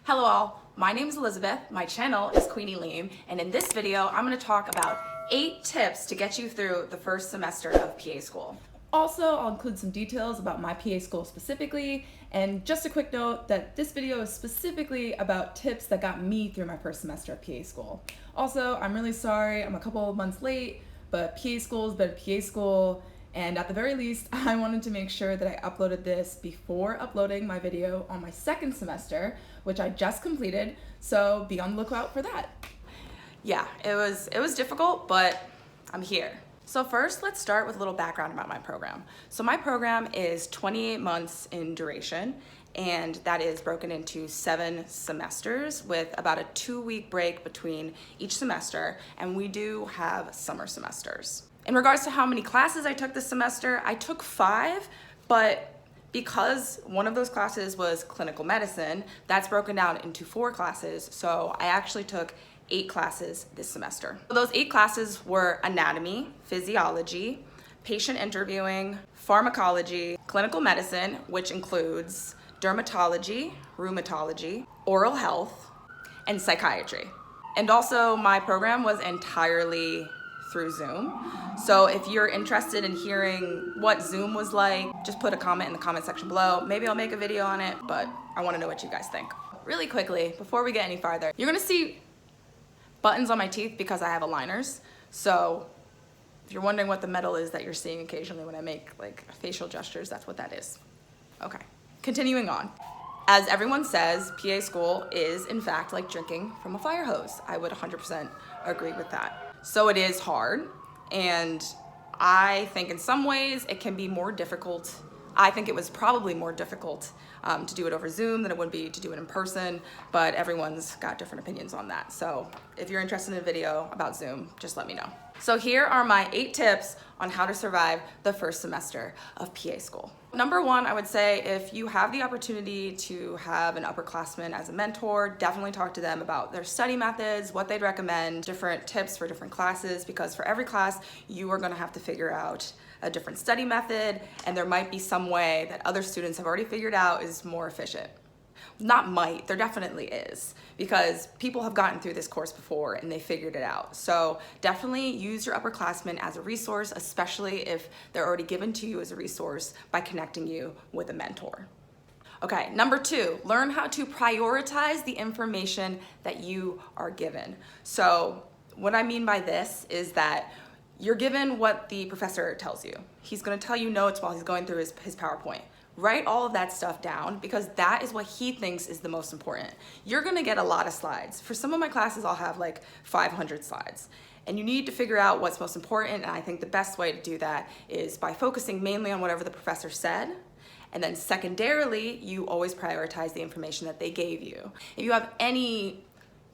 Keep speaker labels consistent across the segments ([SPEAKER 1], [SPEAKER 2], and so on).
[SPEAKER 1] Hello all, my name is Elizabeth, my channel is Queenie Lame, and in this video I'm going to talk about 8 tips to get you through the first semester of PA school. Also, I'll include some details about my PA school specifically, and just a quick note that this video is specifically about tips that got me through my first semester of PA school. Also, I'm really sorry I'm a couple of months late, but PA school has been PA school, and at the very least, I wanted to make sure that I uploaded this before uploading my video on my second semester, which I just completed, so be on the lookout for that. Yeah, it was difficult, but I'm here. So first, let's start with a little background about my program. So my program is 28 months in duration, and that is broken into 7 semesters with about a 2-week break between each semester, and we do have summer semesters. In regards to how many classes I took this semester, I took 5, but because one of those classes was clinical medicine, that's broken down into 4 classes, so I actually took 8 classes this semester. Those 8 classes were anatomy, physiology, patient interviewing, pharmacology, clinical medicine, which includes dermatology, rheumatology, oral health, and psychiatry. And also my program was entirely through Zoom. So if you're interested in hearing what Zoom was like, just put a comment in the comment section below. Maybe I'll make a video on it, but I want to know what you guys think. Really quickly, before we get any farther, you're gonna see buttons on my teeth because I have aligners. So if you're wondering what the metal is that you're seeing occasionally when I make like facial gestures, that's what that is. Okay, continuing on. As everyone says, PA school is in fact like drinking from a fire hose. I would 100% agree with that. So it is hard, and I think in some ways it can be more difficult. I think it was probably more difficult to do it over Zoom than it would be to do it in person, but everyone's got different opinions on that. So if you're interested in a video about Zoom, just let me know. So here are my 8 tips on how to survive the first semester of PA school. Number 1, I would say if you have the opportunity to have an upperclassman as a mentor, definitely talk to them about their study methods, what they'd recommend, different tips for different classes, because for every class, you are gonna have to figure out a different study method, and there might be some way that other students have already figured out is more efficient. Not might, there definitely is, because people have gotten through this course before and they figured it out. So definitely use your upperclassmen as a resource, especially if they're already given to you as a resource by connecting you with a mentor. Okay, number 2, learn how to prioritize the information that you are given. So what I mean by this is that you're given what the professor tells you. He's gonna tell you notes while he's going through his PowerPoint. Write all of that stuff down because that is what he thinks is the most important. You're gonna get a lot of slides. For some of my classes, I'll have like 500 slides. And you need to figure out what's most important, and I think the best way to do that is by focusing mainly on whatever the professor said, and then secondarily, you always prioritize the information that they gave you. If you have any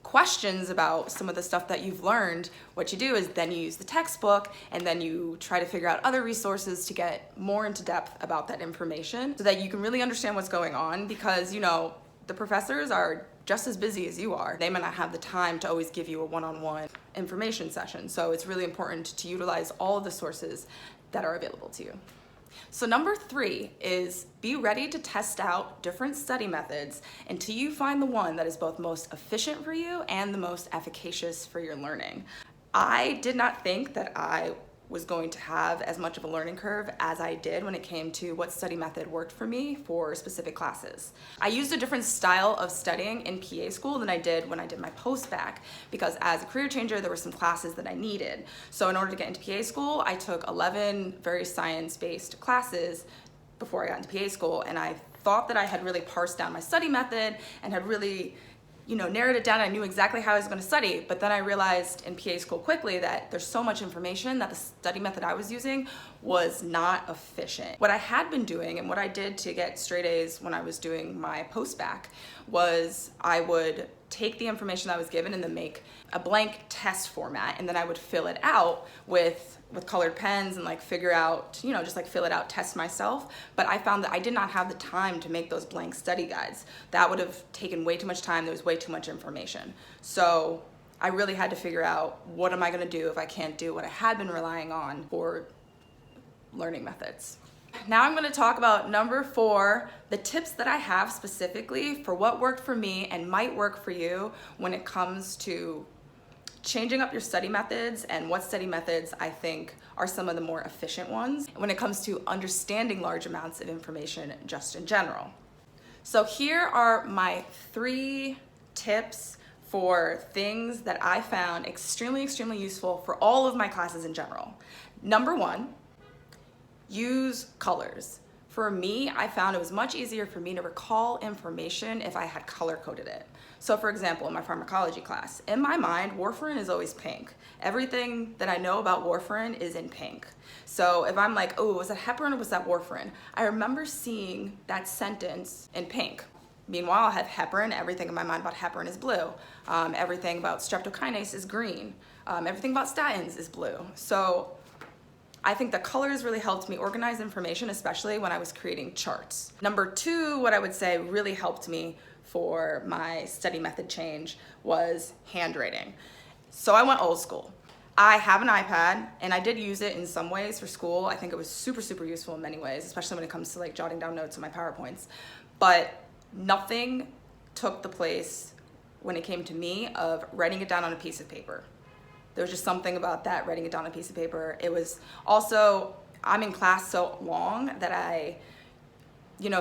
[SPEAKER 1] questions about some of the stuff that you've learned, what you do is then you use the textbook and then you try to figure out other resources to get more into depth about that information so that you can really understand what's going on, because you know the professors are just as busy as you are. They might not have the time to always give you a one-on-one information session, so it's really important to utilize all of the sources that are available to you. So number 3 is be ready to test out different study methods until you find the one that is both most efficient for you and the most efficacious for your learning. I did not think that I was going to have as much of a learning curve as I did when it came to what study method worked for me for specific classes. I used a different style of studying in PA school than I did when I did my post-bac, because as a career changer, there were some classes that I needed. So in order to get into PA school, I took 11 very science-based classes before I got into PA school, and I thought that I had really parsed down my study method and had really narrowed it down. I knew exactly how I was going to study, but then I realized in PA school quickly that there's so much information that the study method I was using was not efficient. What I had been doing and what I did to get straight A's when I was doing my post-bac was I would take the information that I was given and then make a blank test format, and then I would fill it out with colored pens and like figure out, just like fill it out, test myself. But I found that I did not have the time to make those blank study guides. That would have taken way too much time. There was way too much information. So I really had to figure out, what am I gonna do if I can't do what I had been relying on for learning methods? Now I'm gonna talk about number 4, the tips that I have specifically for what worked for me and might work for you when it comes to changing up your study methods and what study methods I think are some of the more efficient ones when it comes to understanding large amounts of information just in general. So here are my 3 tips for things that I found extremely useful for all of my classes in general. Number 1, use colors. For me, I found it was much easier for me to recall information if I had color-coded it. So for example, in my pharmacology class, in my mind, warfarin is always pink. Everything that I know about warfarin is in pink. So if I'm like, oh, was that heparin or was that warfarin? I remember seeing that sentence in pink. Meanwhile, I have heparin. Everything in my mind about heparin is blue. Everything about streptokinase is green. Everything about statins is blue. So I think the colors really helped me organize information, especially when I was creating charts. Number 2, what I would say really helped me for my study method change was handwriting. So I went old school. I have an iPad and I did use it in some ways for school. I think it was super useful in many ways, especially when it comes to like jotting down notes on my PowerPoints. But nothing took the place when it came to me of writing it down on a piece of paper. There was just something about that, writing it down on a piece of paper. It was also, I'm in class so long that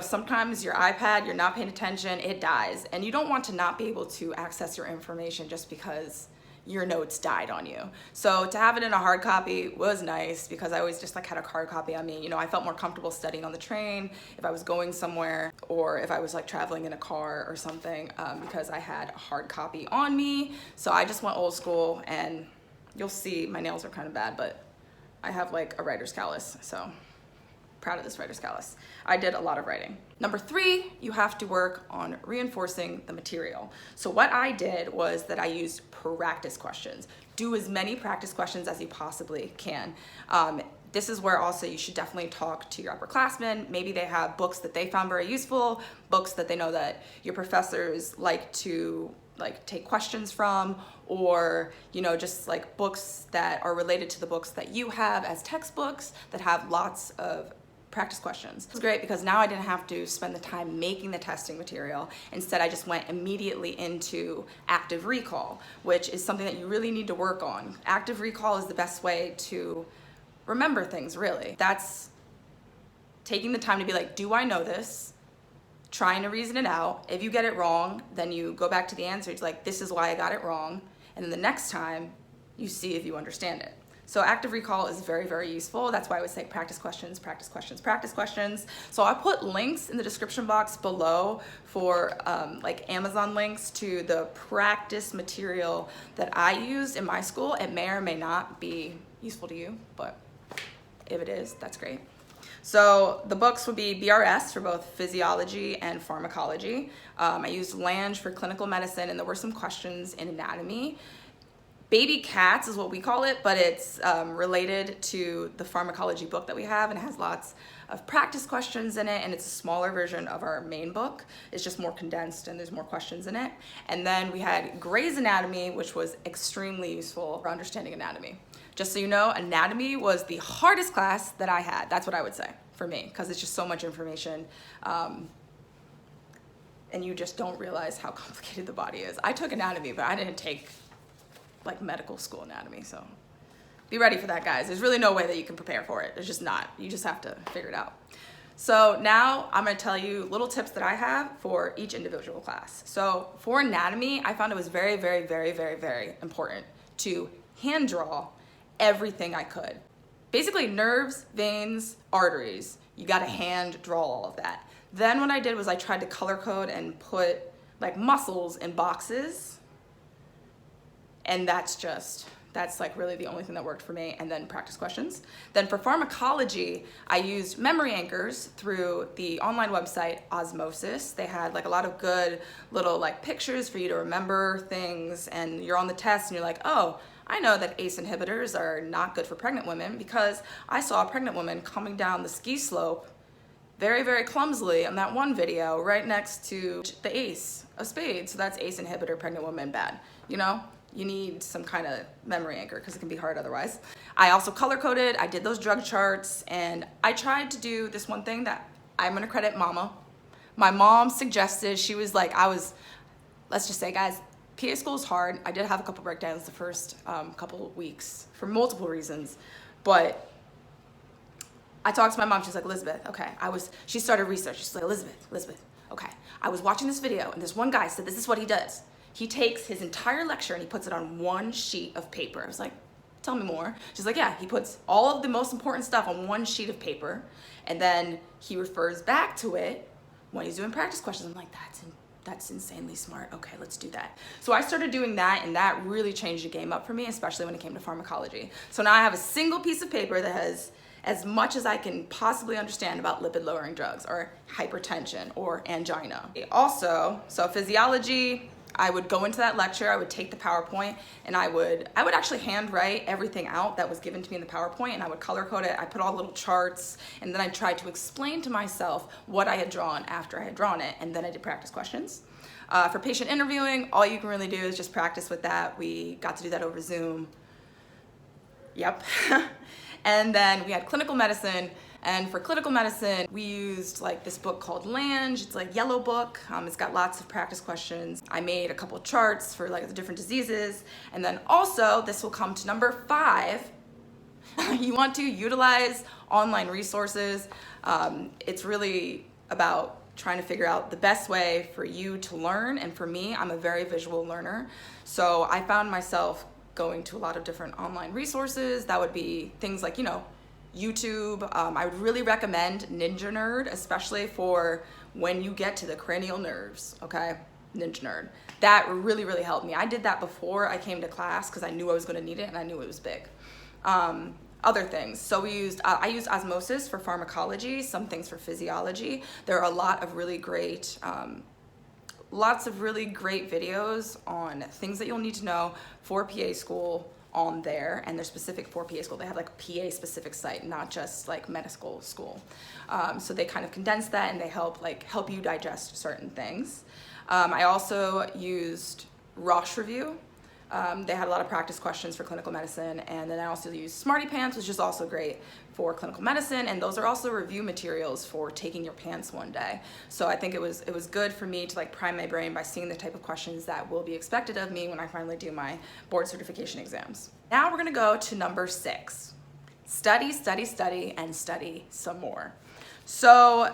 [SPEAKER 1] sometimes your iPad, you're not paying attention, it dies. And you don't want to not be able to access your information just because your notes died on you. So to have it in a hard copy was nice because I always just like had a hard copy on me. I felt more comfortable studying on the train if I was going somewhere or if I was like traveling in a car or something because I had a hard copy on me. So I just went old school, and you'll see my nails are kind of bad, but I have like a writer's callus, so proud of this writer's callus. I did a lot of writing. Number 3, you have to work on reinforcing the material. So what I did was that I used practice questions. Do as many practice questions as you possibly can. This is where also you should definitely talk to your upperclassmen. Maybe they have books that they found very useful, books that they know that your professors like to take questions from, or just like books that are related to the books that you have as textbooks that have lots of practice questions. It's great because now I didn't have to spend the time making the testing material. Instead, I just went immediately into active recall, which is something that you really need to work on. Active recall is the best way to remember things, really. That's taking the time to be like, do I know this? Trying to reason it out. If you get it wrong, then you go back to the answer. It's like, this is why I got it wrong. And then the next time, you see if you understand it. So active recall is very useful. That's why I would say practice questions, practice questions, practice questions. So I put links in the description box below for like Amazon links to the practice material that I used in my school. It may or may not be useful to you, but if it is, that's great. So the books would be BRS for both physiology and pharmacology. I used Lange for clinical medicine, and there were some questions in anatomy. Baby Cats is what we call it, but it's related to the pharmacology book that we have, and it has lots of practice questions in it, and it's a smaller version of our main book. It's just more condensed and there's more questions in it. And then we had Gray's Anatomy, which was extremely useful for understanding anatomy. Just so you know, anatomy was the hardest class that I had. That's what I would say for me, because it's just so much information. And you just don't realize how complicated the body is. I took anatomy, but I didn't take like medical school anatomy, so be ready for that, guys. There's really no way that you can prepare for it. There's just not. You just have to figure it out. So now I'm gonna tell you little tips that I have for each individual class. So for anatomy, I found it was very important to hand draw everything I could. Basically nerves, veins, arteries, you gotta hand draw all of that. Then what I did was I tried to color code and put like muscles in boxes. And that's like really the only thing that worked for me, and then practice questions. Then for pharmacology, I used memory anchors through the online website Osmosis. They had like a lot of good little like pictures for you to remember things, and you're on the test and you're like, oh, I know that ACE inhibitors are not good for pregnant women because I saw a pregnant woman coming down the ski slope very clumsily on that one video right next to the ACE of spades. So that's ACE inhibitor, pregnant woman, bad, you need some kind of memory anchor because it can be hard otherwise. I also color coded, I did those drug charts, and I tried to do this one thing that I'm gonna credit Mama. My mom suggested, she was like, let's just say guys, PA school is hard. I did have a couple breakdowns the first couple of weeks for multiple reasons, but I talked to my mom, she's like, Elizabeth, okay. She started research, she's like, Elizabeth, okay. I was watching this video and this one guy said this is what he does. He takes his entire lecture and he puts it on one sheet of paper. I was like, tell me more. She's like, yeah, he puts all of the most important stuff on one sheet of paper and then he refers back to it when he's doing practice questions. I'm like, that's insanely smart. Okay, let's do that. So I started doing that, and that really changed the game up for me, especially when it came to pharmacology. So now I have a single piece of paper that has as much as I can possibly understand about lipid-lowering drugs or hypertension or angina. Also, so physiology, I would go into that lecture, I would take the PowerPoint, and I would actually handwrite everything out that was given to me in the PowerPoint, and I would color code it. I put all little charts, and then I tried to explain to myself what I had drawn after I had drawn it, and then I did practice questions. For patient interviewing, all you can really do is just practice with that. We got to do that over Zoom. Yep. And then we had clinical medicine. And for clinical medicine, we used like this book called Lange. It's like yellow book. It's got lots of practice questions. I made a couple charts for like the different diseases. And then also, this will come to number 5. You want to utilize online resources. It's really about trying to figure out the best way for you to learn. And for me, I'm a very visual learner. So I found myself going to a lot of different online resources. That would be things like, YouTube. I would really recommend Ninja Nerd, especially for when you get to the cranial nerves, okay? Ninja Nerd. That really, really helped me. I did that before I came to class because I knew I was gonna need it and I knew it was big. Other things, so I used Osmosis for pharmacology, some things for physiology. There are a lot of really great, lots of really great videos on things that you'll need to know for PA school on there, and they're specific for PA school. They have like a PA specific site, not just like medical school. So they kind of condense that and they help you digest certain things. I also used Rosh Review. They had a lot of practice questions for clinical medicine, and then I also used SmartyPance, which is also great for clinical medicine, and those are also review materials for taking your pants one day. So I think it was good for me to like prime my brain by seeing the type of questions that will be expected of me when I finally do my board certification exams. Now we're gonna go to number 6. Study, study, study, and study some more. So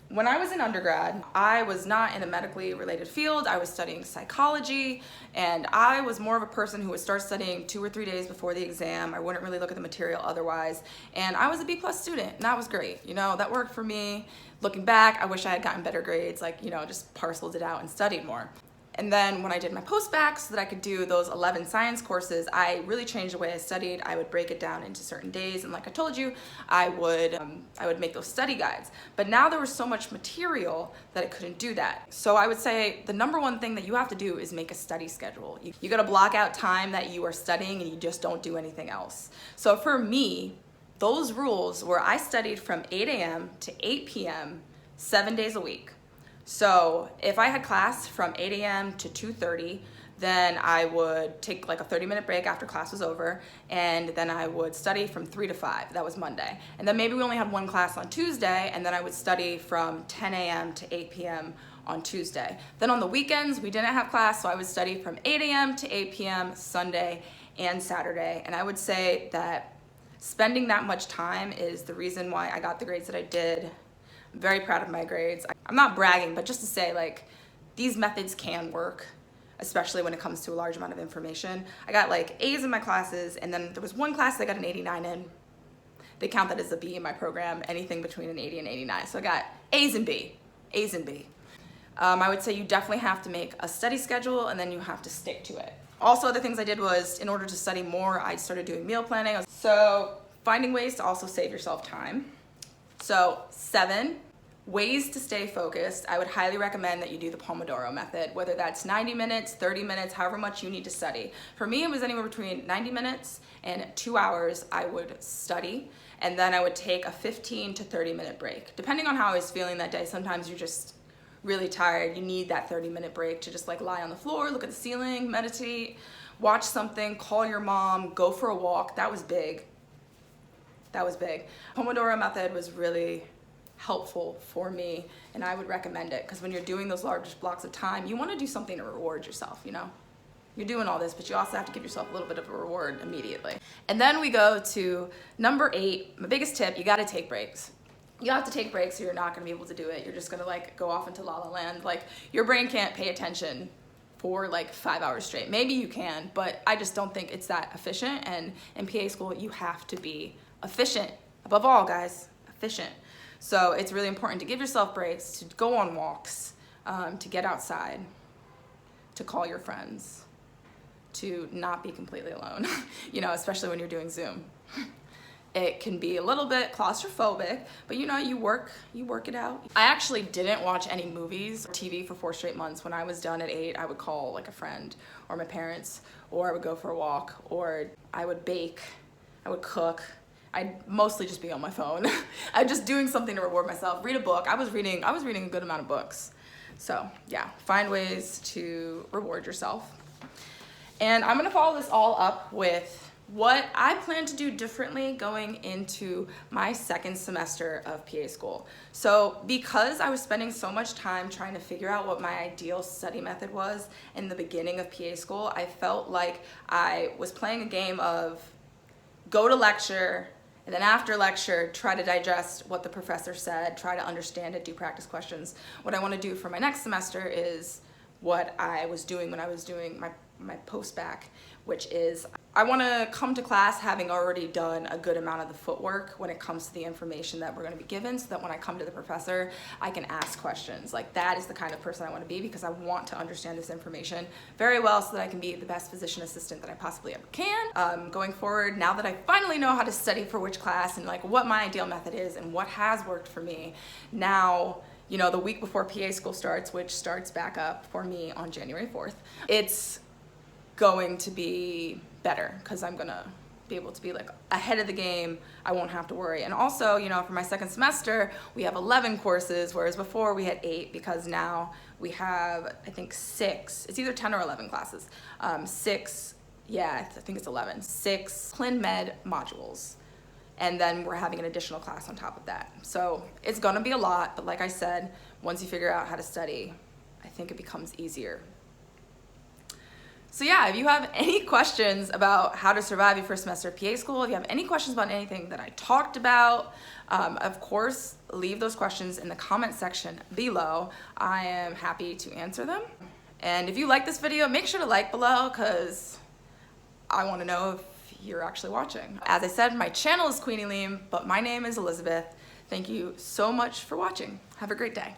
[SPEAKER 1] when I was in undergrad, I was not in a medically related field. I was studying psychology, and I was more of a person who would start studying 2 or 3 days before the exam. I wouldn't really look at the material otherwise, and I was a B+ student, and that was great. That worked for me. Looking back, I wish I had gotten better grades, just parceled it out and studied more. And then when I did my post-bac so that I could do those 11 science courses, I really changed the way I studied. I would break it down into certain days, and like I told you, I would make those study guides. But now there was so much material that I couldn't do that. So I would say the number one thing that you have to do is make a study schedule. You gotta block out time that you are studying and you just don't do anything else. So for me, those rules were I studied from 8 a.m. to 8 p.m. 7 days a week. So if I had class from 8 a.m. to 2:30, then I would take like a 30-minute break after class was over, and then I would study from 3 to 5. That was Monday. And then maybe we only had one class on Tuesday, and then I would study from 10 a.m. to 8 p.m. on Tuesday. Then on the weekends, we didn't have class, so I would study from 8 a.m. to 8 p.m. Sunday and Saturday. And I would say that spending that much time is the reason why I got the grades that I did. I'm very proud of my grades. I'm not bragging, but just to say, like, these methods can work, especially when it comes to a large amount of information. I got like A's in my classes, and then there was one class I got an 89 in. They count that as a B in my program, anything between an 80 and 89. So I got A's and B, A's and B. I would say you definitely have to make a study schedule, and then you have to stick to it. Also, other things I did was, in order to study more, I started doing meal planning. So finding ways to also save yourself time. So 7 ways to stay focused. I would highly recommend that you do the Pomodoro method, whether that's 90 minutes, 30 minutes, however much you need to study. For me, it was anywhere between 90 minutes and 2 hours I would study, and then I would take a 15 to 30 minute break. Depending on how I was feeling that day, sometimes you're just really tired, you need that 30-minute break to just like lie on the floor, look at the ceiling, meditate, watch something, call your mom, go for a walk. That was big. That was big. Pomodoro method was really helpful for me, and I would recommend it because when you're doing those large blocks of time, you want to do something to reward yourself, you know? You're doing all this, but you also have to give yourself a little bit of a reward immediately. And then we go to number 8, my biggest tip, you gotta take breaks. You have to take breaks or you're not gonna be able to do it. You're just gonna like go off into la la land. Like your brain can't pay attention for like 5 hours straight. Maybe you can, but I just don't think it's that efficient. And in PA school, you have to be efficient. Above all, guys, efficient. So it's really important to give yourself breaks, to go on walks, to get outside, to call your friends, to not be completely alone, you know, especially when you're doing Zoom. It can be a little bit claustrophobic, but you know, you work it out. I actually didn't watch any movies or TV for 4 straight months. When I was done at 8, I would call like a friend or my parents, or I would go for a walk, or I would bake, I would cook. I'd mostly just be on my phone. I'm just doing something to reward myself, read a book. I was reading a good amount of books. So yeah, find ways to reward yourself. And I'm gonna follow this all up with what I plan to do differently going into my 2nd semester of PA school. So because I was spending so much time trying to figure out what my ideal study method was in the beginning of PA school, I felt like I was playing a game of go to lecture, and then after lecture, try to digest what the professor said, try to understand it, do practice questions. What I wanna do for my next semester is what I was doing when I was doing my post-bac, which is I want to come to class having already done a good amount of the footwork when it comes to the information that we're going to be given, so that when I come to the professor, I can ask questions. Like, that is the kind of person I want to be, because I want to understand this information very well so that I can be the best physician assistant that I possibly ever can. Going forward, now that I finally know how to study for which class and like what my ideal method is and what has worked for me, now, you know, the week before PA school starts, which starts back up for me on January 4th, it's going to be better because I'm gonna be able to be like ahead of the game. I won't have to worry. And also, you know, for my 2nd semester, we have 11 courses, whereas before we had 8, because now we have, I think 6, it's either 10 or 11 classes. 6, yeah, I think it's 11, 6 Clin Med modules. And then we're having an additional class on top of that. So it's gonna be a lot, but like I said, once you figure out how to study, I think it becomes easier. So yeah, if you have any questions about how to survive your first semester of PA school, if you have any questions about anything that I talked about, of course, leave those questions in the comment section below. I am happy to answer them. And if you like this video, make sure to like below, because I want to know if you're actually watching. As I said, my channel is Queenie Liam, but my name is Elizabeth. Thank you so much for watching. Have a great day.